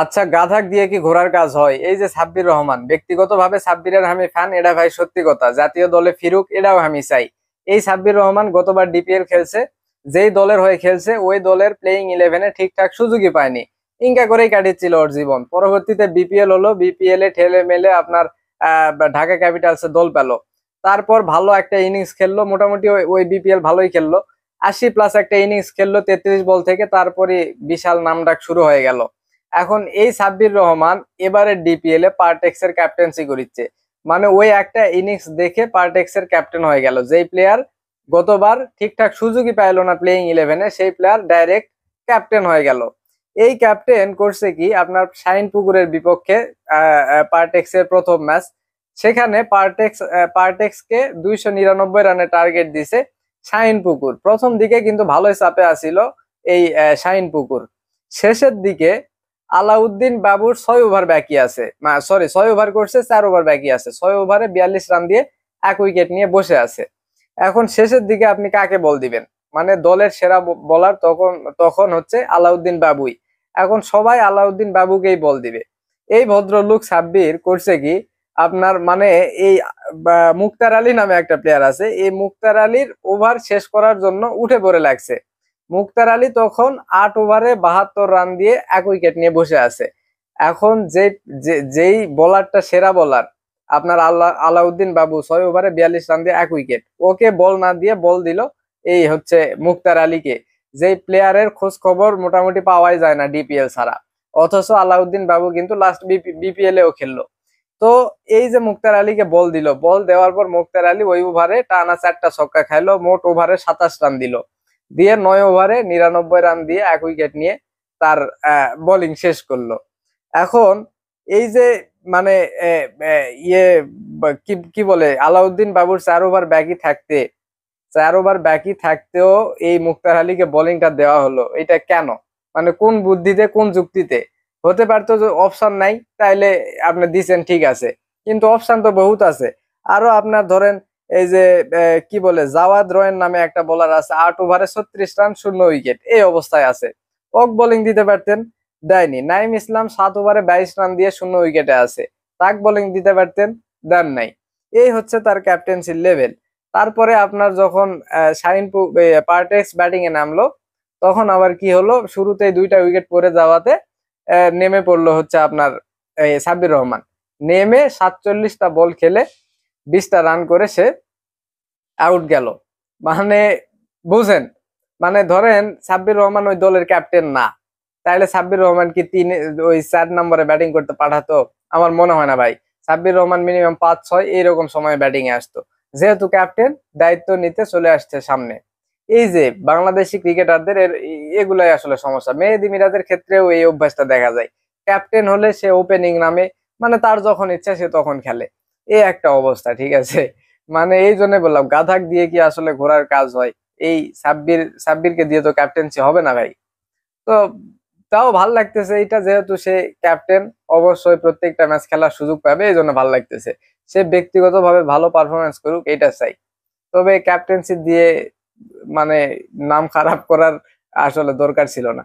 আচ্ছা, গাধাক দিয়ে কি ঘোড়ার কাজ হয়? এই যে সাব্বির রহমান, ব্যক্তিগতভাবে সাব্বিরের আমি ফ্যান, এটা ভাই সত্যি কথা। জাতীয় দলে ফিরুক, এটাও আমি চাই। এই সাব্বির রহমান গতবার ডিপিএল খেলছে, যেই দলের হয়ে খেলছে ওই দলের প্লেইং ইলেভেনে ঠিকঠাক সুযোগই পায়নি। ইনকা করেই কাটিয়েছিল ওর জীবন। পরবর্তীতে বিপিএল হলো, বিপিএল এ ঠেলে মেলে আপনার ঢাকা ক্যাপিটালসে দল পেল। তারপর ভালো একটা ইনিংস খেললো, মোটামুটি ওই বিপিএল ভালোই খেললো। 80+ একটা ইনিংস খেললো 33 বল থেকে, তারপরে বিশাল নামডাক শুরু হয়ে গেল। এখন এই সাব্বির রহমান এবারে ডিপিএল এ পারটেক্স এর ক্যাপ্টেন্সি করিচ্ছে। মানে ওই একটা ইনিংস দেখে পারটেক্স এর ক্যাপ্টেন হয়ে গেল। যেই প্লেয়ার গতবার ঠিকঠাক সুযোগই পাইলো না প্লেইং ইলেভেনে, সেই প্লেয়ার ডাইরেক্ট ক্যাপ্টেন হয়ে গেল। এই ক্যাপ্টেন করছে কি আপনার শাহিন পুকুরের বিপক্ষে পারটেক্স এর প্রথম ম্যাচ। সেখানে পারটেক্স কে 299 রানের টার্গেট দিছে শাহিন পুকুর। প্রথম দিকে কিন্তু ভালোই চাপে আসিল এই শাহিন পুকুর। শেষের দিকে আলাউদ্দিন বাবুর 6 ওভার বাকি আছে, সরি 6 ওভার করছে, 4 ওভার বাকি আছে, 6 ওভারে 42 রান দিয়ে 1 উইকেট নিয়ে বসে আছে। এখন শেষের দিকে আপনি কাকে বল দিবেন? মানে দলের সেরা বোলার তখন তখন হচ্ছে আলাউদ্দিন বাবুই। এখন সবাই আলাউদ্দিন বাবুকেই বল দিবে। এই ভদ্রলোক সাব্বির করছে কি আপনার মানে এই মুক্তার আলী নামে একটা প্লেয়ার আছে, এই মুক্তার আলীর ওভার শেষ করার জন্য উঠে পড়ে লাগছে। মুক্তার আলী তখন 8 ওভারে 72 রান দিয়ে 1 উইকেট নিয়ে বসে আছে। এখন যেই বোলারটা সেরা বোলার আপনার আলাউদ্দিন বাবু, 6 ওভারে 42 রান দিয়ে 1 উইকেট, ওকে বল না দিয়ে বল দিল এই হচ্ছে মুক্তার আলীকে। যেই প্লেয়ারের খোঁজ খবর মোটামুটি পাওয়াই যায় না ডিপিএল ছাড়া। অথচ আলাউদ্দিন বাবু কিন্তু লাস্ট বিপিএল এও খেললো। তো এই যে মুক্তার আলীকে বল দিল, বল দেওয়ার পর মুক্তার আলী ওই ওভারে টানা 4টা ছক্কা খাইলো, মোট ওভারে 27 রান দিল। দিয়ে 9 ওভারে 99 রান দিয়ে 1 উইকেট নিয়ে তার বোলিং শেষ করলো। এখন এই যে মানে ইয়ে কি কি বলে, আলাউদ্দিন বাবুর 4 ওভার বাকি থাকতে, 4 ওভার বাকি থাকতেও এই মুক্তার আলীকে বোলিংটা দেওয়া হলো, এটা কেন? মানে কোন বুদ্ধিতে, কোন যুক্তিতে? হতে পারতো যে অপশন নাই, তাইলে আপনি দিচ্ছেন ঠিক আছে, কিন্তু অপশন তো বহুত আছে। আরো আপনার ধরেন এই যে কি বলে জাওয়াদ রয়েন নামে একটা বোলার আছে, 8 ওভারে 36 রান 0 উইকেট, এই অবস্থায় আছে। ওক বোলিং দিতে পারতেন, দেয়নি। নাইম ইসলাম 7 ওভারে 22 রান দিয়ে 0 উইকেটে আছে, তাক বোলিং দিতে পারতেন, দেন নাই। এই হচ্ছে তার ক্যাপ্টেন্সির লেভেল। তারপরে আপনার যখন পারটেক্স ব্যাটিং এ নামলো, তখন আবার কি হলো, শুরুতেই 2টা উইকেট পড়ে যাওয়াতে নেমে পড়লো হচ্ছে আপনার সাব্বির রহমান। নেমে 47টা বল খেলে 20টা রান করে সে আউট গেল। মানে বুঝেন, মানে ধরেন সাব্বির রহমান ওই দলের ক্যাপ্টেন না, তাইলে সাব্বির রহমান কি ওই 4 নম্বরে ব্যাটিং করতে পাঠাতো? আমার মনে হয় না ভাই। সাব্বির রহমান মিনিমাম 5-6 এইরকম সময় ব্যাটিং এ আসতো। যেহেতু ক্যাপ্টেন, দায়িত্ব নিতে চলে আসছে সামনে। এই যে বাংলাদেশি ক্রিকেটারদের এগুলাই আসলে সমস্যা। মেহেদী মিরাজের ক্ষেত্রেও এই অভ্যাসটা দেখা যায়। ক্যাপ্টেন হলে সে ওপেনিং নামে, মানে তার যখন ইচ্ছা সে তখন খেলে। এই একটা অবস্থা, ঠিক আছে? মানে এই জন্য বললাম, গাধাক দিয়ে কি আসলে ঘোড়ার কাজ হয়? এই সাব্বিরকে দিয়ে তো ক্যাপ্টেন্সি হবে না ভাই। তো তাও ভাল লাগতেছে এটা, যেহেতু সে ক্যাপ্টেন, অবশ্যই প্রত্যেকটা ম্যাচ খেলার সুযোগ পাবে, এই জন্য ভাল লাগতেছে। সে ব্যক্তিগতভাবে ভালো পারফরমেন্স করুক, এটা চাই। তবে ক্যাপ্টেন্সি দিয়ে মানে নাম খারাপ করার আসলে দরকার ছিল না।